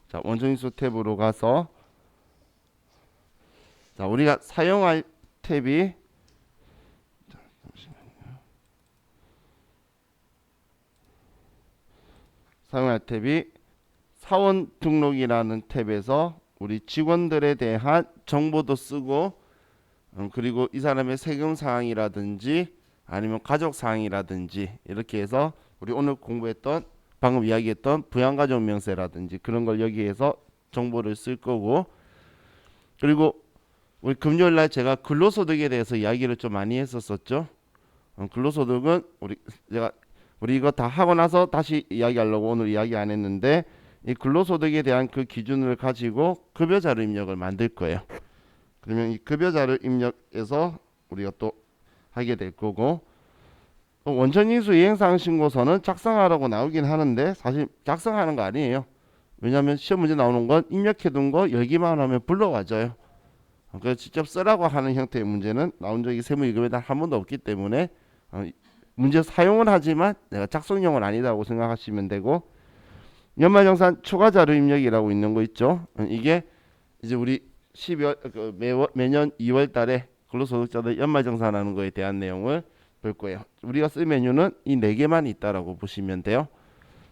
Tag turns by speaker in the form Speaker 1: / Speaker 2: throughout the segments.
Speaker 1: 자, 원천인수 탭으로 가서 자, 우리가 사용할 탭이 사원 등록이라는 탭에서 우리 직원들에 대한 정보도 쓰고 그리고 이 사람의 세금 사항이라든지 아니면 가족 사항이라든지 이렇게 해서 우리 오늘 공부했던 방금 이야기했던 부양가족 명세라든지 그런 걸 여기에서 정보를 쓸 거고, 그리고 우리 금요일날 제가 근로소득에 대해서 이야기를 좀 많이 했었었죠. 근로소득은 우리 이거 다 하고 나서 다시 이야기하려고 오늘 이야기 안 했는데, 이 근로소득에 대한 그 기준을 가지고 급여자료 입력을 만들 거예요. 그러면 이 급여자료 입력에서 우리가 또 하게 될 거고, 또 원천징수 이행사항신고서는 작성하라고 나오긴 하는데 사실 작성하는 거 아니에요. 왜냐하면 시험 문제 나오는 건 입력해둔 거 열기만 하면 불러와져요. 그래서 직접 쓰라고 하는 형태의 문제는 나온 적이 세무이금에 단 한 번도 없기 때문에 문제 사용은 하지만 내가 작성용은 아니다고 생각하시면 되고, 연말정산 추가자료 입력이라고 있는 거 있죠. 이게 이제 우리 12월 매년 2월 달에 근로소득자들 연말정산하는 거에 대한 내용을 볼 거예요. 우리가 쓸 메뉴는 이 4개만 있다라고 보시면 돼요.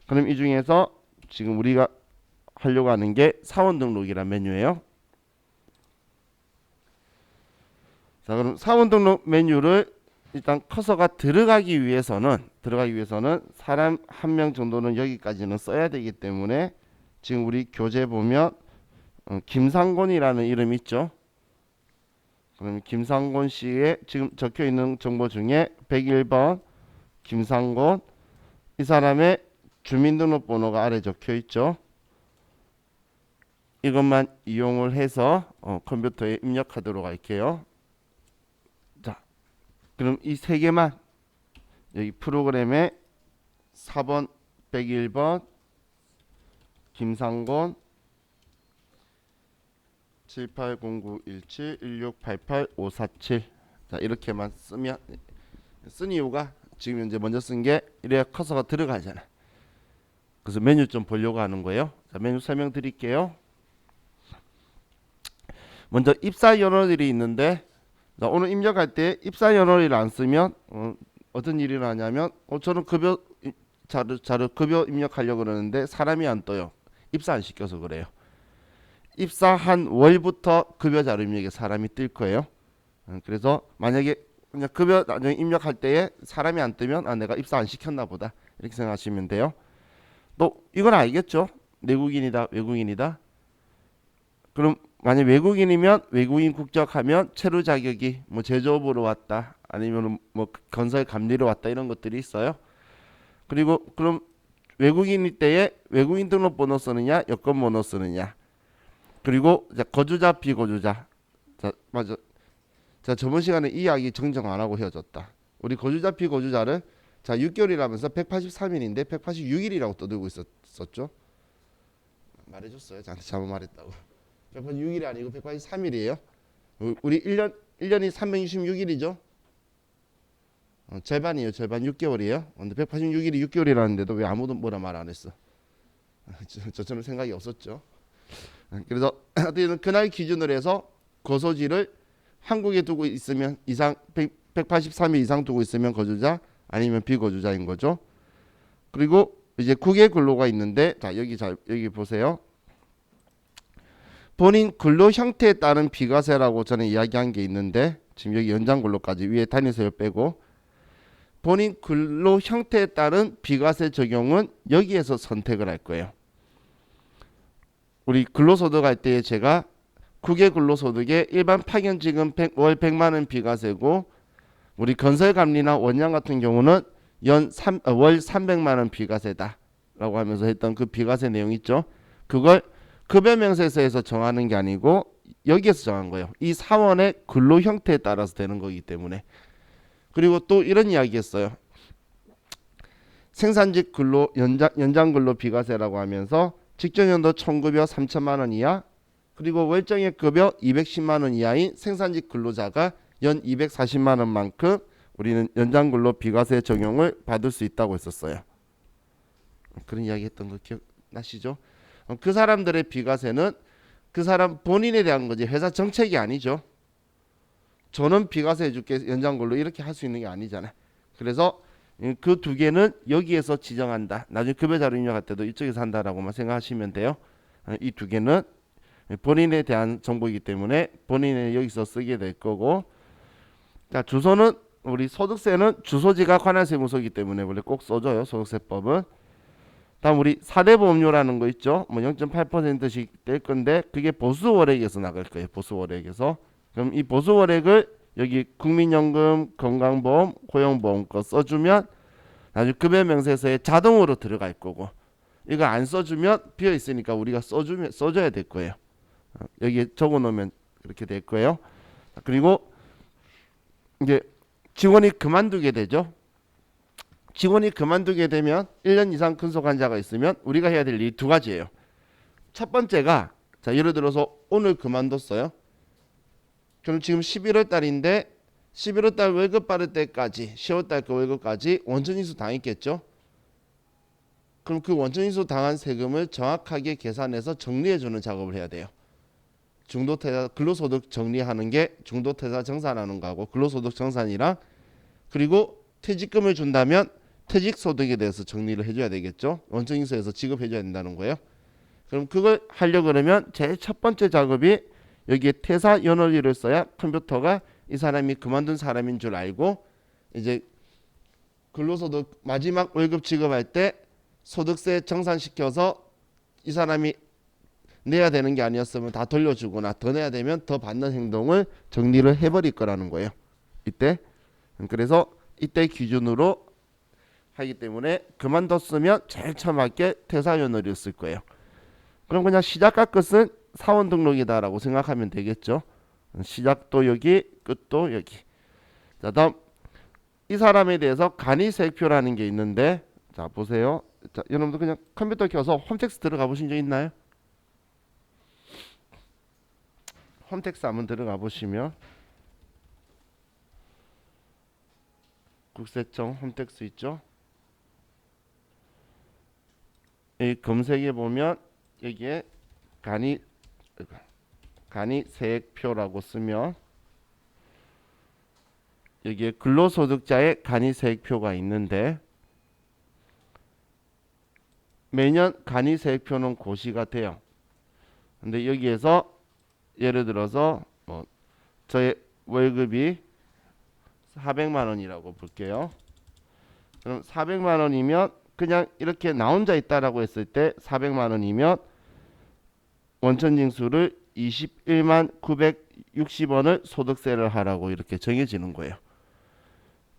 Speaker 1: 그럼 이 중에서 지금 우리가 하려고 하는 게 사원 등록이란 메뉴예요. 자, 그럼 사원 등록 메뉴를 일단 커서가 들어가기 위해서는 사람 한 명 정도는 여기까지는 써야 되기 때문에 지금 우리 교재 보면 김상곤이라는 이름 있죠. 그럼 김상곤 씨의 지금 적혀 있는 정보 중에 101번 김상곤, 이 사람의 주민등록번호가 아래 적혀 있죠. 이것만 이용을 해서 컴퓨터에 입력하도록 할게요. 자, 그럼 이 3개만 여기 프로그램에 4번 101번 김상곤 78091716885547, 자 이렇게만 쓰면, 쓴 이유가 지금 현재 먼저 쓴 게 이래야 커서가 들어가잖아. 그래서 메뉴 좀 보려고 하는 거예요. 자, 메뉴 설명 드릴게요. 먼저 입사 연월일이 있는데, 자, 오늘 입력할 때 입사 연월일을 안 쓰면 어떤 일이 나냐면 저는 급여 입력하려고 그러는데 사람이 안 떠요. 입사 안 시켜서 그래요. 입사한 월부터 급여 자료 입력에 사람이 뜰 거예요. 그래서 만약에 그냥 급여 나중에 입력할 때에 사람이 안 뜨면 내가 입사 안 시켰나 보다 이렇게 생각하시면 돼요. 또 이건 알겠죠? 내국인이다 외국인이다. 그럼 만약 외국인이면 외국인 국적하면 체류 자격이 뭐 제조업으로 왔다 아니면 뭐 건설 감리로 왔다 이런 것들이 있어요. 그리고 그럼 외국인일 때에 외국인 등록번호 쓰느냐 여권 번호 쓰느냐, 그리고 거주자 비거주자. 자, 맞아. 자, 저번 시간에 이 이야기 정정 안 하고 헤어졌다. 우리 거주자 비거주자를 6개월이라면서 183일인데 186일이라고 떠들고 있었죠. 말해줬어요. 저한테 잘못 말했다고. 186일이 아니고 183일이에요. 우리 1년이 366일이죠. 절반이에요. 절반 6개월이에요. 근데 186일이 6개월이라는데도 왜 아무도 뭐라 말 안 했어? 저처럼 생각이 없었죠. 그래서 어떻게든 그날 기준으로 해서 거소지를 한국에 두고 있으면 183일 이상 두고 있으면 거주자 아니면 비거주자인 거죠. 그리고 이제 국외 근로가 있는데, 자 여기 보세요. 본인 근로 형태에 따른 비과세라고 전에 이야기한 게 있는데, 지금 여기 연장 근로까지 위에 단위세율 빼고 본인 근로 형태에 따른 비과세 적용은 여기에서 선택을 할 거예요. 우리 근로소득 할 때 제가 국외 근로소득에 일반 파견직은 월 100만 원 비과세고, 우리 건설감리나 원양 같은 경우는 월 300만 원 비과세다 라고 하면서 했던 그 비과세 내용 있죠. 그걸 급여명세서에서 정하는 게 아니고 여기에서 정한 거예요. 이 사원의 근로 형태에 따라서 되는 거기 때문에. 그리고 또 이런 이야기 했어요. 생산직 근로 연장 근로 비과세라고 하면서 직전연도 총급여 3천만 원 이하, 그리고 월정액 급여 210만 원 이하인 생산직 근로자가 연 240만 원만큼 우리는 연장 근로 비과세 적용을 받을 수 있다고 했었어요. 그런 이야기 했던 거 기억나시죠? 그 사람들의 비과세는 그 사람 본인에 대한 거지 회사 정책이 아니죠. 저는 비과세 해줄게 연장근로 이렇게 할 수 있는 게 아니잖아요. 그래서 그 두 개는 여기에서 지정한다. 나중에 급여자료 입력할 때도 이쪽에서 한다라고만 생각하시면 돼요. 이 두 개는 본인에 대한 정보이기 때문에 본인이 여기서 쓰게 될 거고, 자 주소는 우리 소득세는 주소지가 관할세무서이기 때문에 원래 꼭 써줘요. 소득세법은. 다음 우리 4대 보험료라는 거 있죠. 뭐 0.8%씩 될 건데 그게 보수월액에서 나갈 거예요. 보수월액에서. 그럼 이 보수월액을 여기 국민연금, 건강보험, 고용보험 거 써주면 나중에 급여명세서에 자동으로 들어갈 거고, 이거 안 써주면 비어 있으니까 우리가 써줘야 될 거예요. 여기에 적어놓으면 그렇게 될 거예요. 그리고 이제 직원이 그만두게 되죠. 직원이 그만두게 되면 1년 이상 근속환자가 있으면 우리가 해야 될 일이 두 가지예요. 첫 번째가 자 예를 들어서 오늘 그만뒀어요. 그럼 지금 11월 달인데 11월 달 월급 받을 때까지 10월 달 그 월급까지 원천인수 당했겠죠. 그럼 그 원천인수 당한 세금을 정확하게 계산해서 정리해 주는 작업을 해야 돼요. 중도태자 근로소득 정리하는 게 중도태자 정산하는 거하고 근로소득 정산이랑, 그리고 퇴직금을 준다면 퇴직소득에 대해서 정리를 해줘야 되겠죠. 원천인수에서 지급해줘야 된다는 거예요. 그럼 그걸 하려고 그러면 제일 첫 번째 작업이 여기에 퇴사 연월일을 써야 컴퓨터가 이 사람이 그만둔 사람인 줄 알고 이제 근로소득 마지막 월급 지급할 때 소득세 정산시켜서 이 사람이 내야 되는 게 아니었으면 다 돌려주거나 더 내야 되면 더 받는 행동을 정리를 해버릴 거라는 거예요. 이때. 그래서 이때 기준으로 하기 때문에 그만뒀으면 제일 처음 할게 퇴사연월일 쓸 거예요. 그럼 그냥 시작과 끝은 사원 등록이다라고 생각하면 되겠죠. 시작도 여기, 끝도 여기. 자, 다음 이 사람에 대해서 간이세액표라는 게 있는데, 자 보세요. 자, 여러분들 그냥 컴퓨터 켜서 홈택스 들어가 보신 적 있나요? 홈택스 한번 들어가 보시면 국세청 홈택스 있죠. 이 검색해 보면 여기에 간이세액표라고 쓰면 여기에 근로소득자의 간이세액표가 있는데 매년 간이세액표는 고시가 돼요. 근데 여기에서 예를 들어서 저의 월급이 400만 원이라고 볼게요. 그럼 400만 원이면 그냥 이렇게 나 혼자 있다라고 했을 때 400만 원이면 원천징수를 21만 960원을 소득세를 하라고 이렇게 정해지는 거예요.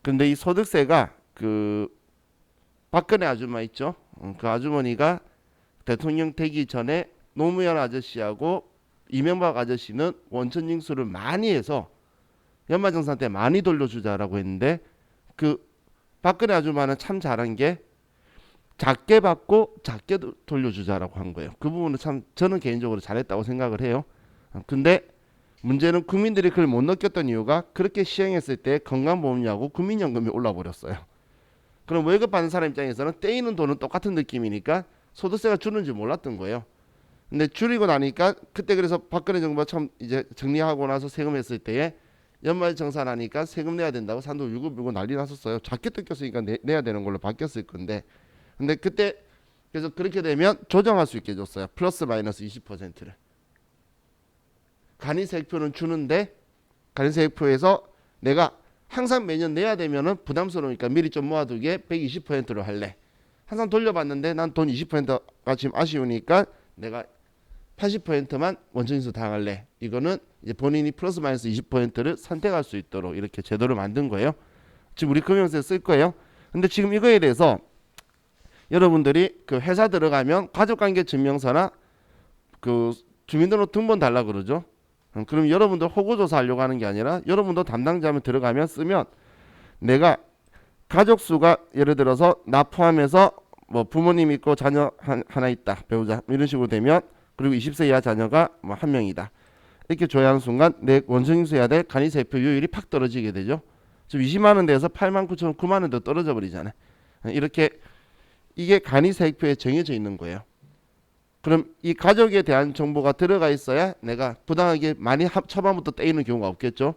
Speaker 1: 근데 이 소득세가 그 박근혜 아줌마 있죠? 그 아주머니가 대통령 되기 전에 노무현 아저씨하고 이명박 아저씨는 원천징수를 많이 해서 연말정산 때 많이 돌려주자라고 했는데 그 박근혜 아줌마는 참 잘한 게 작게 받고 작게 돌려주자라고 한 거예요. 그 부분은 참 저는 개인적으로 잘했다고 생각을 해요. 근데 문제는 국민들이 그걸 못 느꼈던 이유가 그렇게 시행했을 때 건강보험료하고 국민연금이 올라 버렸어요. 그럼 월급 받는 사람 입장에서는 떼이는 돈은 똑같은 느낌이니까 소득세가 주는지 몰랐던 거예요. 근데 줄이고 나니까 그때 그래서 박근혜 정부가 처음 이제 정리하고 나서 세금했을 때에 연말정산하니까 세금 내야 된다고 사람들 울고불고 난리 났었어요. 작게 뜯겼으니까 내야 되는 걸로 바뀌었을 건데, 근데 그때 그래서 그렇게 되면 조정할 수 있게 해줬어요. 플러스 마이너스 20%를. 간이세액표는 주는데 간이세액표에서 내가 항상 매년 내야 되면은 부담스러우니까 미리 좀 모아두게 120%로 할래. 항상 돌려봤는데 난 돈 20%가 지금 아쉬우니까 내가 80%만 원천징수 당할래. 이거는 이제 본인이 플러스 마이너스 20%를 선택할 수 있도록 이렇게 제도를 만든 거예요. 지금 우리 금융세 쓸 거예요. 근데 지금 이거에 대해서 여러분들이 그 회사 들어가면 가족관계 증명서나 그 주민등록 등본 달라 그러죠. 그럼 여러분들 호구조사 하려고 하는 게 아니라 여러분도 담당자면 들어가면 쓰면 내가 가족 수가 예를 들어서 나 포함해서 뭐 부모님 있고 자녀 하나 있다, 배우자 이런 식으로 되면, 그리고 20세 이하 자녀가 뭐 한 명이다 이렇게 줘야 하는 순간 내 원천징수 해야 될 간이세액표율이 팍 떨어지게 되죠. 지금 20만 원 대에서 8만 9천 원, 9만 원 더 떨어져 버리잖아요. 이렇게 이게 간이세액표에 정해져 있는 거예요. 그럼 이 가족에 대한 정보가 들어가 있어야 내가 부당하게 많이 초반부터 떼이는 경우가 없겠죠.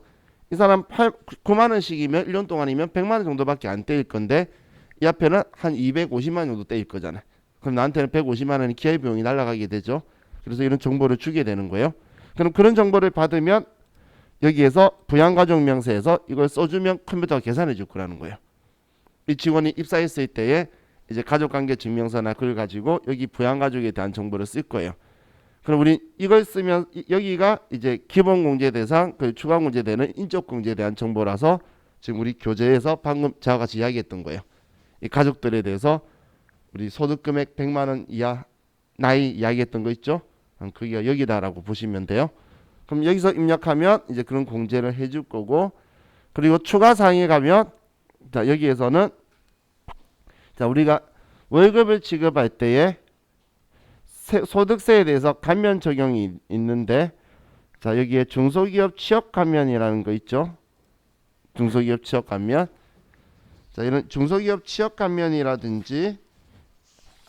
Speaker 1: 이 사람 9만 원씩이면 1년 동안이면 100만 원 정도밖에 안 떼일 건데 이 앞에는 한 250만 원 정도 떼일 거잖아요. 그럼 나한테는 150만 원이 기회비용이 날아가게 되죠. 그래서 이런 정보를 주게 되는 거예요. 그럼 그런 정보를 받으면 여기에서 부양가족명세에서 이걸 써주면 컴퓨터가 계산해 줄 거라는 거예요. 이 직원이 입사했을 때에 이제 가족관계 증명서나 그걸 가지고 여기 부양가족에 대한 정보를 쓸 거예요. 그럼 우리 이걸 쓰면 여기가 이제 기본공제 대상, 그 추가공제 되는 인적공제에 대한 정보라서 지금 우리 교재에서 방금 저와 같이 이야기했던 거예요. 이 가족들에 대해서 우리 소득금액 100만 원 이하 나이 이야기했던 거 있죠? 그게 여기다라고 보시면 돼요. 그럼 여기서 입력하면 이제 그런 공제를 해줄 거고, 그리고 추가 사항에 가면 자 여기에서는 자 우리가 월급을 지급할 때에 소득세에 대해서 감면 적용이 있는데 자 여기에 중소기업 취업 감면이라는 거 있죠. 중소기업 취업 감면. 자 이런 중소기업 취업 감면이라든지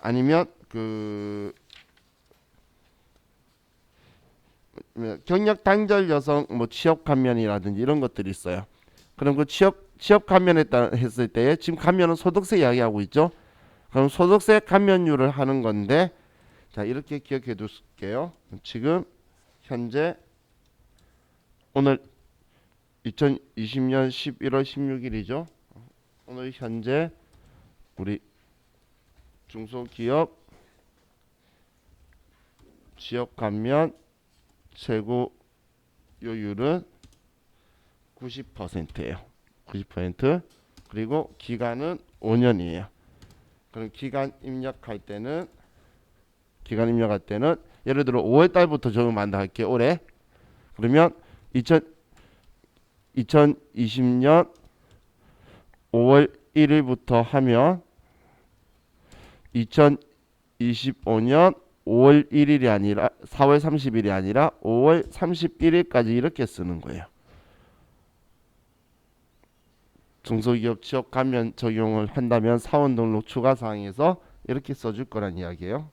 Speaker 1: 아니면 그 경력 단절 여성 뭐 취업 감면이라든지 이런 것들이 있어요. 그럼 그 취업 감면했다 했을 때에 지금 감면은 소득세 이야기하고 있죠. 그럼 소득세 감면율을 하는 건데 자 이렇게 기억해 둘게요. 지금 현재 오늘 2020년 11월 16일이죠. 오늘 현재 우리 중소기업 취업 감면 최고요율은 90%예요. 90%. 그리고 기간은 5년이에요. 그럼 기간 입력할 때는 예를 들어 5월 달부터 적용한다 할게요. 올해. 그러면 2020년 5월 1일부터 하면 2025년 5월 1일이 아니라 4월 30일이 아니라 5월 31일까지 이렇게 쓰는 거예요. 중소기업 취업 감면 적용을 한다면 사원 등록 추가 사항에서 이렇게 써줄 거란 이야기예요.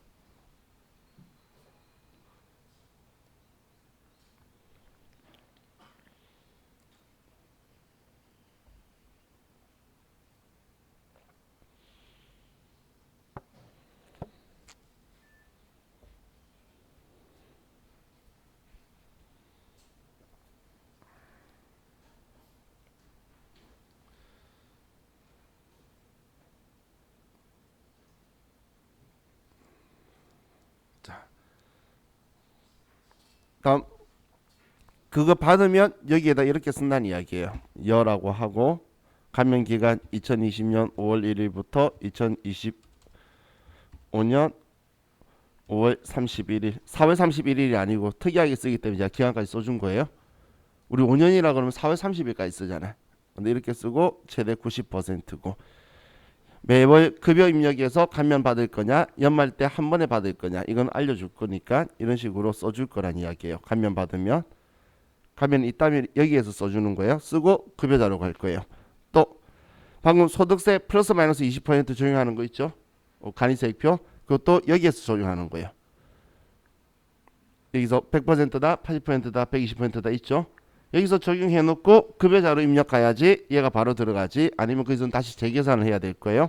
Speaker 1: 다음 그거 받으면 여기에다 이렇게 쓴다는 이야기예요. 여라고 하고 감면 기간 2020년 5월 1일부터 2025년 5월 31일 4월 31일이 아니고 특이하게 쓰기 때문에 제가 기간까지 써준 거예요. 우리 5년이라 그러면 4월 30일까지 쓰잖아요. 근데 이렇게 쓰고 최대 90%고 매월 급여 입력해서 감면 받을 거냐 연말 때 한 번에 받을 거냐 이건 알려줄 거니까 이런 식으로 써줄 거란 이야기예요. 감면 받으면 감면 있다면 여기에서 써주는 거예요. 쓰고 급여자로 갈 거예요. 또 방금 소득세 플러스 마이너스 20% 적용하는 거 있죠. 간이세액표 그것도 여기에서 적용하는 거예요. 여기서 100%다 80%다 120%다 있죠. 여기서 적용해 놓고 급여자로 입력해야지 얘가 바로 들어가지 아니면 거기서 다시 재계산을 해야 될 거예요.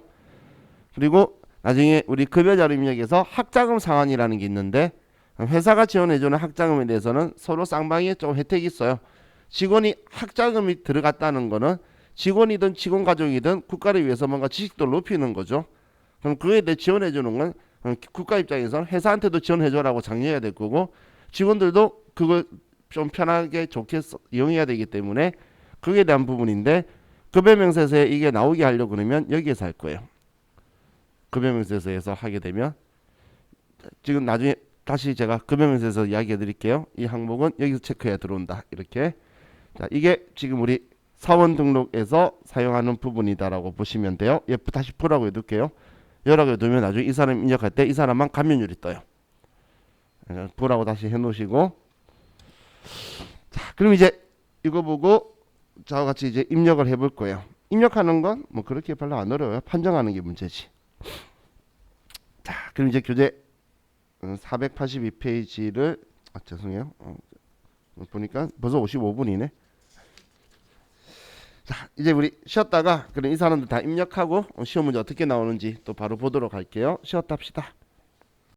Speaker 1: 그리고 나중에 우리 급여자로 입력해서 학자금 상환이라는 게 있는데 회사가 지원해주는 학자금에 대해서는 서로 쌍방에 좀 혜택이 있어요. 직원이 학자금이 들어갔다는 거는 직원이든 직원 가족이든 국가를 위해서 뭔가 지식도를 높이는 거죠. 그럼 그에 대해 지원해주는 건 국가 입장에서는 회사한테도 지원해줘라고 장려해야 될 거고 직원들도 그걸 좀 편하게 좋게 이용해야 되기 때문에 그에 대한 부분인데 급여명세서에 이게 나오게 하려고 그러면 여기에서 할 거예요. 급여명세서에서 하게 되면 지금 나중에 다시 제가 급여명세서 이야기해 드릴게요. 이 항목은 여기서 체크해야 들어온다. 이렇게 자 이게 지금 우리 사원 등록에서 사용하는 부분이다라고 보시면 돼요. 얘 다시 풀라고 해둘게요. 여라고 해두면 나중에 이 사람 입력할 때 이 사람만 감면율이 떠요. 풀라고 다시 해놓으시고 자 그럼 이제 이거 보고 저와 같이 이제 입력을 해볼 거예요. 입력하는 건 뭐 그렇게 별로 안 어려워요. 판정하는 게 문제지. 자 그럼 이제 교재 482페이지를 죄송해요. 보니까 벌써 55분이네. 자, 이제 우리 쉬었다가 그럼 이 사람들 다 입력하고 시험 문제 어떻게 나오는지 또 바로 보도록 할게요. 쉬었다 합시다.